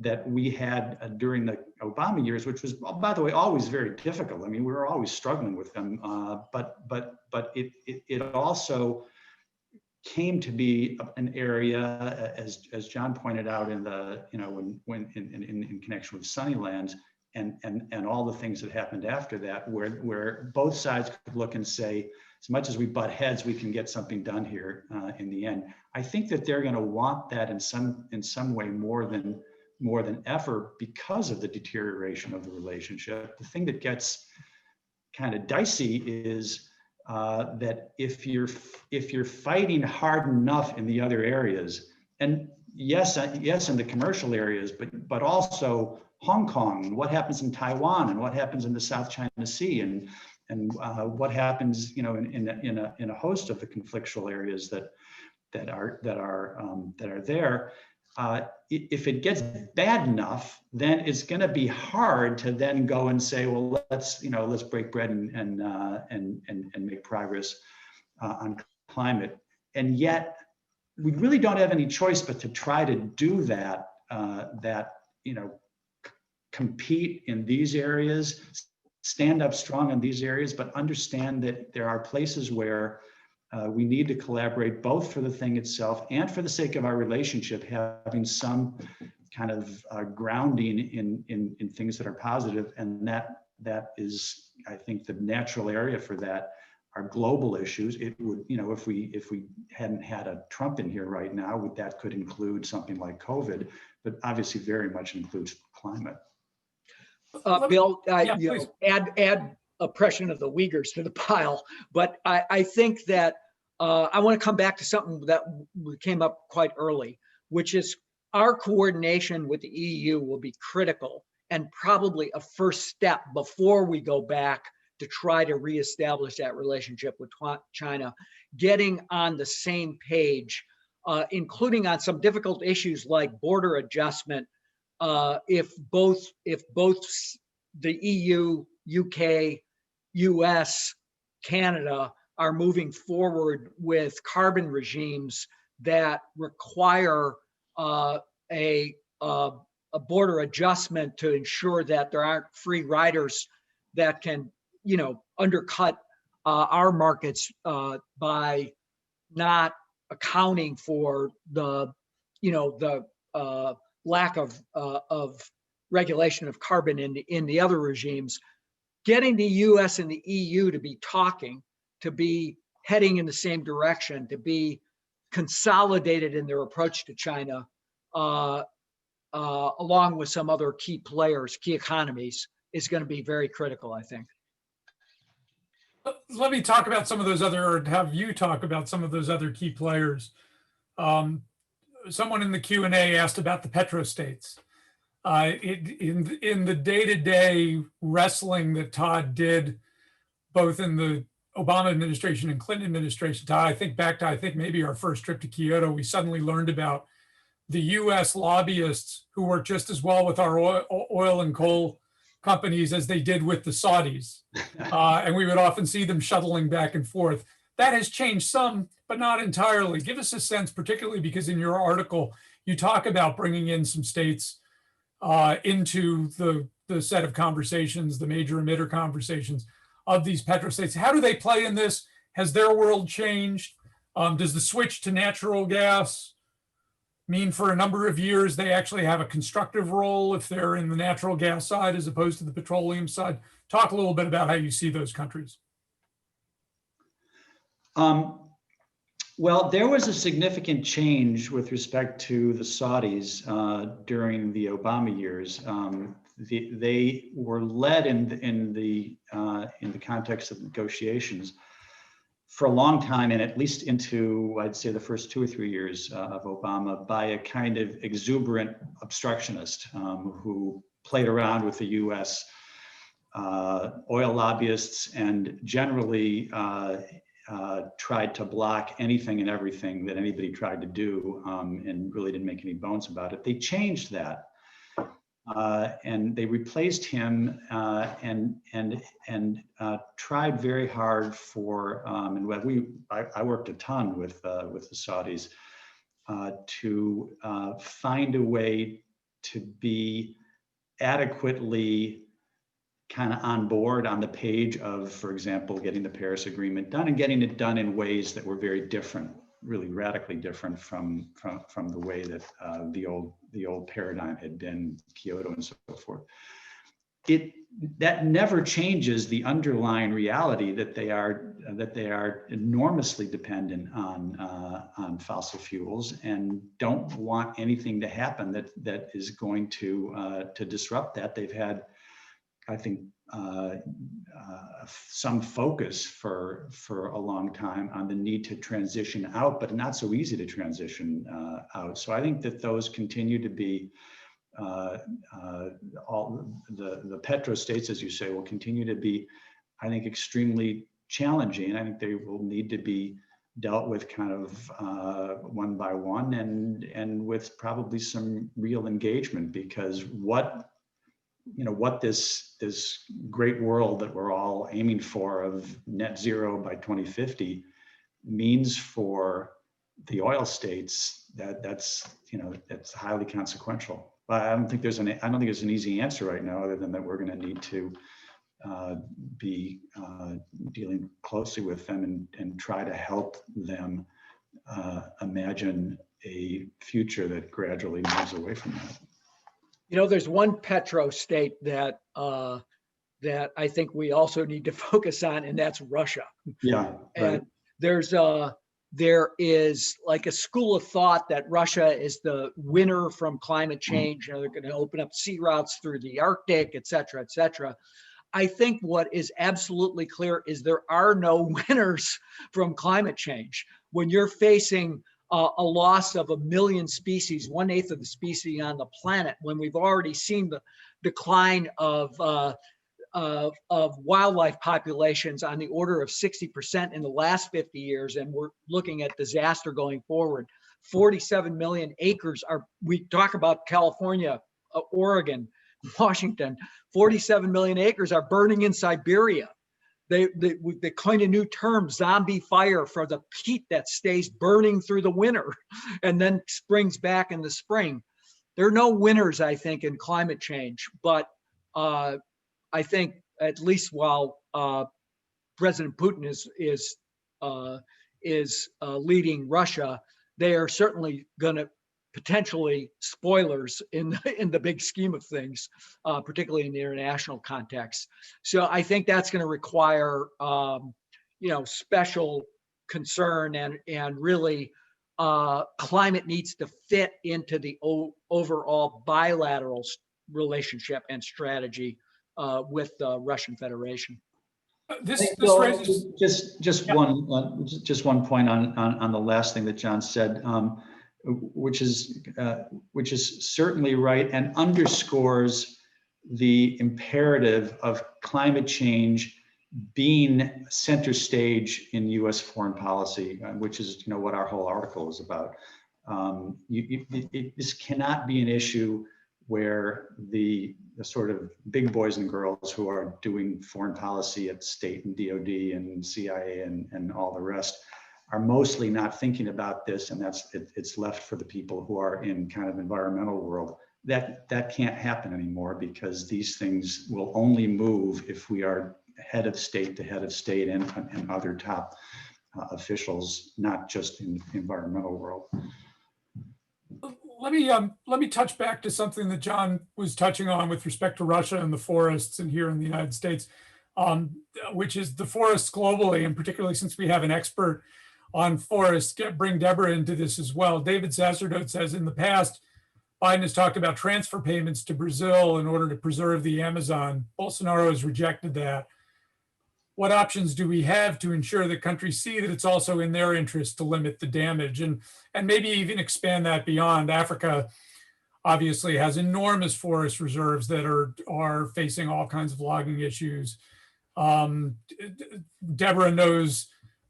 that we had during the Obama years, which was, by the way, always very difficult. I mean, we were always struggling with them, but it also came to be an area, as John pointed out in the, when in connection with Sunnylands and all the things that happened after that, where both sides could look and say, as much as we butt heads, we can get something done here in the end. I think that they're going to want that in some way more than ever because of the deterioration of the relationship. The thing that gets kind of dicey is that if you're fighting hard enough in the other areas, and yes, in the commercial areas, but also Hong Kong, what happens in Taiwan, and what happens in the South China Sea, and what happens, in a host of the conflictual areas that are there. If it gets bad enough, then it's going to be hard to then go and say, well, let's break bread and make progress on climate. And yet, we really don't have any choice but to try to do that. Compete in these areas, stand up strong in these areas, but understand that there are places where we need to collaborate, both for the thing itself and for the sake of our relationship, having some kind of grounding in things that are positive. And that is, I think, the natural area for that are global issues. It would, if we hadn't had a Trump in here right now, that could include something like COVID, but obviously very much includes climate. Bill, please. Add oppression of the Uyghurs to the pile, but I think that I want to come back to something that came up quite early, which is our coordination with the EU will be critical and probably a first step before we go back to try to reestablish that relationship with China, getting on the same page, including on some difficult issues like border adjustment. If both the EU, UK, US, Canada are moving forward with carbon regimes that require a border adjustment to ensure that there aren't free riders that can, undercut our markets by not accounting for the lack of regulation of carbon in the other regimes. Getting the US and the EU to be talking, to be heading in the same direction, to be consolidated in their approach to China, along with some other key players, key economies, is going to be very critical, I think. Let me talk about some of those other, or have you talk about some of those other key players. Someone in the Q&A asked about the petrostates. In the day-to-day wrestling that Todd did, both in the Obama administration and Clinton administration, Todd, I think maybe our first trip to Kyoto, we suddenly learned about the US lobbyists who work just as well with our oil and coal companies as they did with the Saudis. And we would often see them shuttling back and forth. That has changed some, but not entirely. Give us a sense, particularly because in your article, you talk about bringing in some states into the set of conversations, the major emitter conversations of these petrostates. How do they play in this? Has their world changed? Does the switch to natural gas mean for a number of years they actually have a constructive role if they're in the natural gas side as opposed to the petroleum side? Talk a little bit about how you see those countries. Well, there was a significant change with respect to the Saudis during the Obama years. They were led in the context of negotiations for a long time, and at least into, I'd say, the first 2 or 3 years of Obama, by a kind of exuberant obstructionist who played around with the U.S. Oil lobbyists and generally tried to block anything and everything that anybody tried to do, and really didn't make any bones about it. They changed that. And they replaced him and tried very hard for, I worked a ton with the Saudis to find a way to be adequately kind of on board on the page of, for example, getting the Paris Agreement done and getting it done in ways that were very different, really radically different from the way that the old paradigm had been, Kyoto and so forth. That never changes the underlying reality that they are enormously dependent on fossil fuels and don't want anything to happen that is going to disrupt that. They've had, I think, some focus for a long time on the need to transition out, but not so easy to transition out. So I think that those continue to be all the petrostates, as you say, will continue to be, I think, extremely challenging. I think they will need to be dealt with kind of one by one and with probably some real engagement, because what this great world that we're all aiming for of net zero by 2050 means for the oil states, that's highly consequential. But I don't think there's an easy answer right now, other than that we're going to need to be dealing closely with them and try to help them imagine a future that gradually moves away from that. There's one petrostate that that I think we also need to focus on, and that's Russia. Yeah, right. And there is like a school of thought that Russia is the winner from climate change. They're going to open up sea routes through the Arctic, et cetera, et cetera. I think what is absolutely clear is there are no winners from climate change. When you're facing a loss of 1 million species, 1/8 of the species on the planet, when we've already seen the decline of wildlife populations on the order of 60% in the last 50 years, and we're looking at disaster going forward. 47 million acres we talk about California, Oregon, Washington, 47 million acres are burning in Siberia. They coined a new term, zombie fire, for the peat that stays burning through the winter and then springs back in the spring. There are no winners, I think, in climate change, but I think at least while President Putin is leading Russia, they are certainly going to potentially spoilers in the big scheme of things, particularly in the international context. So I think that's going to require special concern, and really climate needs to fit into the overall bilateral relationship and strategy with the Russian Federation. This raises just one point on the last thing that John said, which is certainly right and underscores the imperative of climate change being center stage in U.S. foreign policy, which is what our whole article is about. This cannot be an issue where the sort of big boys and girls who are doing foreign policy at state and DOD and CIA and all the rest are mostly not thinking about this, and it's left for the people who are in kind of environmental world. That can't happen anymore, because these things will only move if we are head of state to head of state and other top officials, not just in the environmental world. Let me touch back to something that John was touching on with respect to Russia and the forests, and here in the United States, which is the forests globally, and particularly since we have an expert on forests, bring Deborah into this as well. David Sacerdote says, in the past, Biden has talked about transfer payments to Brazil in order to preserve the Amazon. Bolsonaro has rejected that. What options do we have to ensure that countries see that it's also in their interest to limit the damage, and maybe even expand that beyond? Africa obviously has enormous forest reserves that are facing all kinds of logging issues. Deborah knows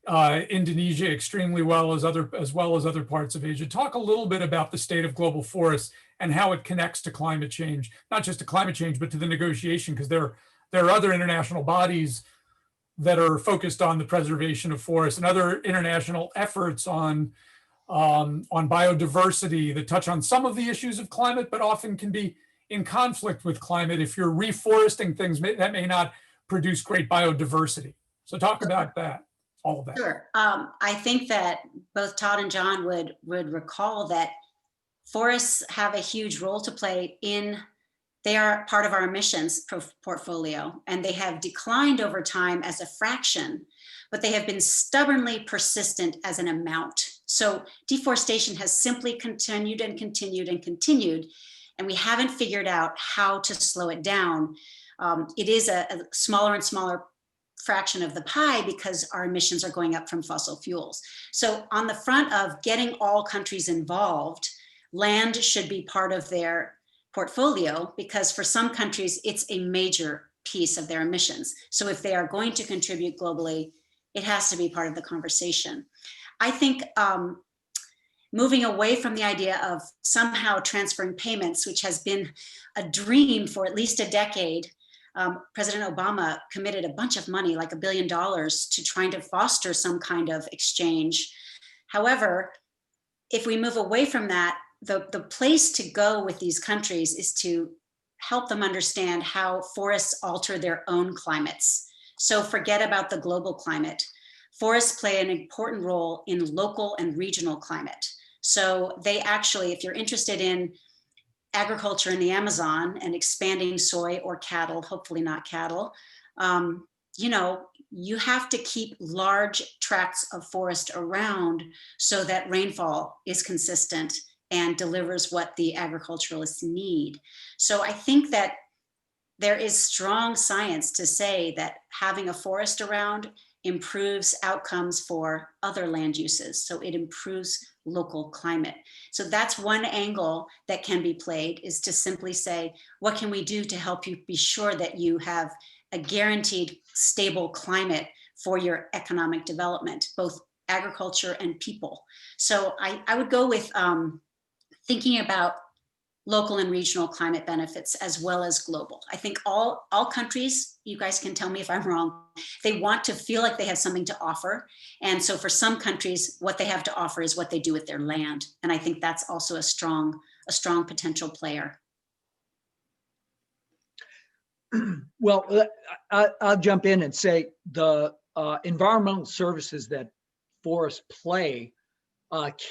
Indonesia extremely well, as well as other parts of Asia. Talk a little bit about the state of global forests and how it connects to climate change, not just to climate change, but to the negotiation, because there are other international bodies that are focused on the preservation of forests and other international efforts on biodiversity that touch on some of the issues of climate, but often can be in conflict with climate. If you're reforesting things, that may not produce great biodiversity. So talk about that, all of that. Sure. I think that both Todd and John would recall that forests have a huge role to play they are part of our emissions portfolio, and they have declined over time as a fraction, but they have been stubbornly persistent as an amount. So deforestation has simply continued and continued and continued, and we haven't figured out how to slow it down. It is a smaller and smaller fraction of the pie because our emissions are going up from fossil fuels. So on the front of getting all countries involved, land should be part of their portfolio, because for some countries, it's a major piece of their emissions. So if they are going to contribute globally, it has to be part of the conversation. I think moving away from the idea of somehow transferring payments, which has been a dream for at least a decade. President Obama committed a bunch of money, like $1 billion, to trying to foster some kind of exchange. However, if we move away from that, the place to go with these countries is to help them understand how forests alter their own climates. So forget about the global climate. Forests play an important role in local and regional climate. So they actually, if you're interested in agriculture in the Amazon and expanding soy or cattle, hopefully not cattle, you have to keep large tracts of forest around so that rainfall is consistent and delivers what the agriculturalists need. So I think that there is strong science to say that having a forest around improves outcomes for other land uses. So it improves local climate. So that's one angle that can be played, is to simply say, what can we do to help you be sure that you have a guaranteed stable climate for your economic development, both agriculture and people. So I would go with thinking about local and regional climate benefits as well as global. I think all countries, you guys can tell me if I'm wrong, they want to feel like they have something to offer. And so for some countries, what they have to offer is what they do with their land. And I think that's also a strong potential player. Well, I'll jump in and say the environmental services that forests play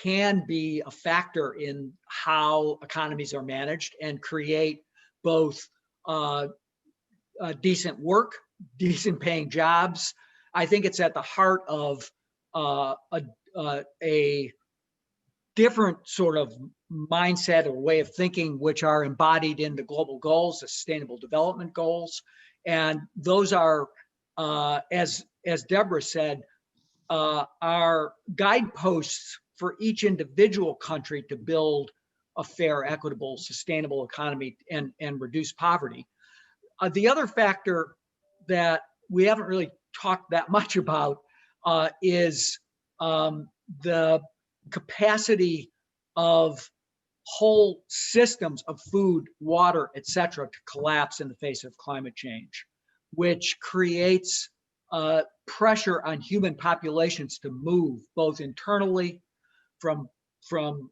can be a factor in how economies are managed and create both decent work, decent paying jobs. I think it's at the heart of a different sort of mindset or way of thinking, which are embodied in the global goals, the sustainable development goals. And those are, as Deborah said, are guideposts for each individual country to build a fair, equitable, sustainable economy and reduce poverty. The other factor that we haven't really talked that much about is the capacity of whole systems of food, water, etc., to collapse in the face of climate change, which creates pressure on human populations to move both internally from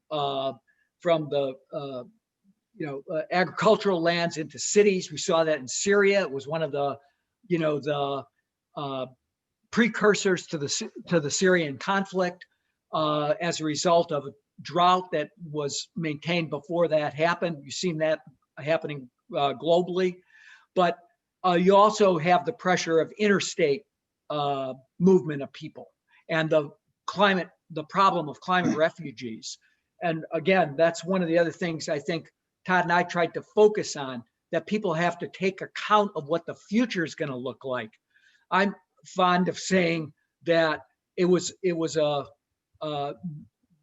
the agricultural lands into cities. We saw that in Syria. It was one of the precursors to the Syrian conflict as a result of a drought that was maintained before that happened. You've seen that happening globally, but you also have the pressure of interstate movement of people and the problem of climate refugees. And again, that's one of the other things I think Todd and I tried to focus on, that people have to take account of what the future is going to look like. I'm fond of saying that it was a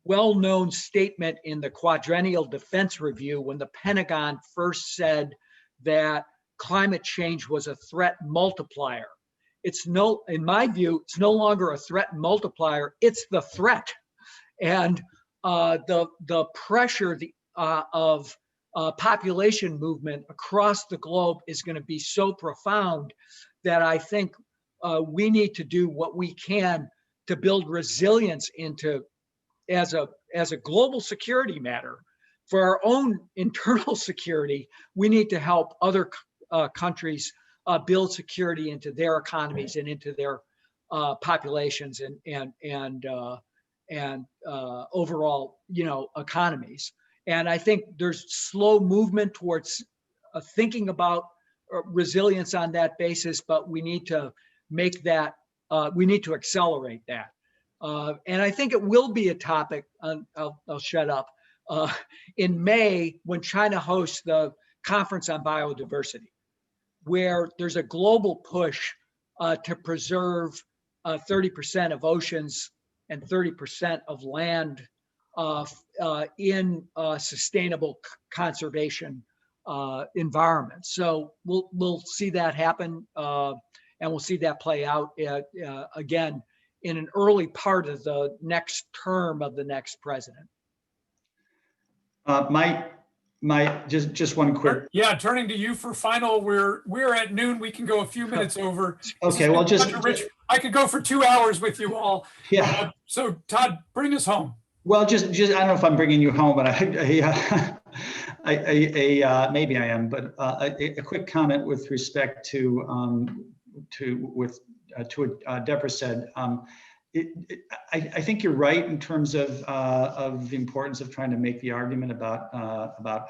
well-known statement in the Quadrennial Defense Review when the Pentagon first said that climate change was a threat multiplier. In my view, it's no longer a threat multiplier, it's the threat. And the pressure of population movement across the globe is going to be so profound that I think we need to do what we can to build resilience into as a global security matter. For our own internal security, we need to help other countries build security into their economies and into their populations and overall, economies. And I think there's slow movement towards thinking about resilience on that basis, but we need to make that, we need to accelerate that. And I think it will be a topic, I'll shut up, in May when China hosts the Conference on Biodiversity, where there's a global push to preserve 30% of oceans and 30% of land in sustainable conservation environments. So we'll see that happen, and we'll see that play out again in an early part of the next term of the next president. Just one quick. Yeah, turning to you for final. We're at noon. We can go a few minutes over. Okay, well, I could go for 2 hours with you all. Yeah. So Todd, bring us home. Well, just I don't know if I'm bringing you home, but maybe I am. But a quick comment with respect to what Deborah said. I think you're right in terms of the importance of trying to make the argument about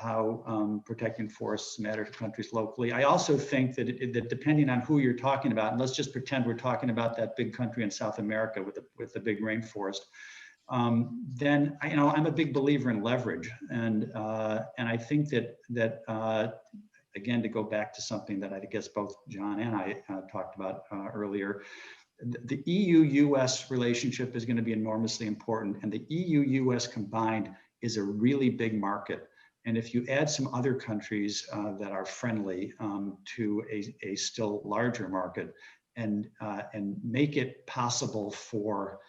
how protecting forests matter to countries locally. I also think that depending on who you're talking about, and let's just pretend we're talking about that big country in South America with the big rainforest, then I'm a big believer in leverage, and I think that again, to go back to something that I guess both John and I talked about earlier. The EU-US relationship is going to be enormously important, and the EU-US combined is a really big market. And if you add some other countries that are friendly to a still larger market, and make it possible for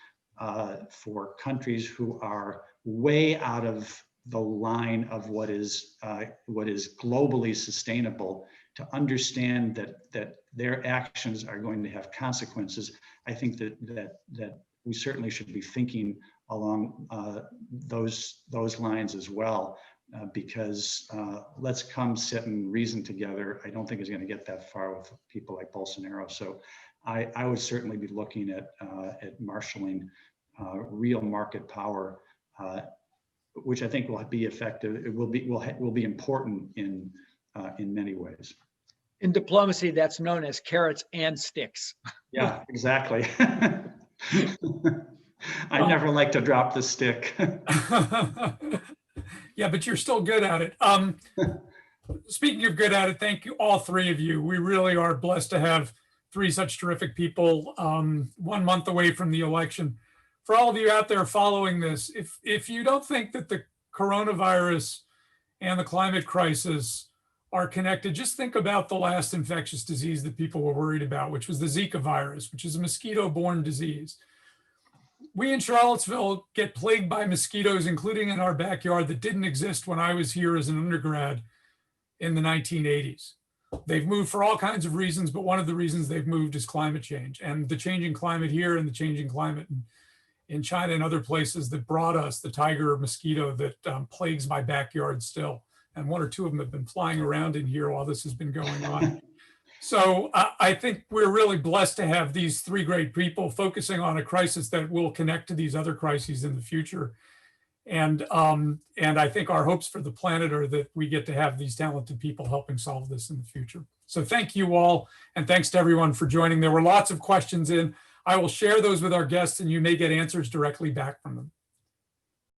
countries who are way out of the line of what is globally sustainable to understand that their actions are going to have consequences, I think that we certainly should be thinking along those lines as well, because let's come sit and reason together, I don't think is going to get that far with people like Bolsonaro. So I would certainly be looking at marshaling real market power, which I think will be effective. It will be important in many ways. In diplomacy, that's known as carrots and sticks. Yeah, exactly. I never like to drop the stick. Yeah, but you're still good at it. Speaking of good at it, thank you, all three of you. We really are blessed to have three such terrific people 1 month away from the election. For all of you out there following this, if you don't think that the coronavirus and the climate crisis are connected, just think about the last infectious disease that people were worried about, which was the Zika virus, which is a mosquito-borne disease. We in Charlottesville get plagued by mosquitoes, including in our backyard, that didn't exist when I was here as an undergrad in the 1980s. They've moved for all kinds of reasons, but one of the reasons they've moved is climate change, and the changing climate here and the changing climate in China and other places that brought us the tiger mosquito that plagues my backyard still. And one or two of them have been flying around in here while this has been going on. So I think we're really blessed to have these three great people focusing on a crisis that will connect to these other crises in the future. And I think our hopes for the planet are that we get to have these talented people helping solve this in the future. So thank you all, and thanks to everyone for joining. There were lots of questions in. I will share those with our guests, and you may get answers directly back from them.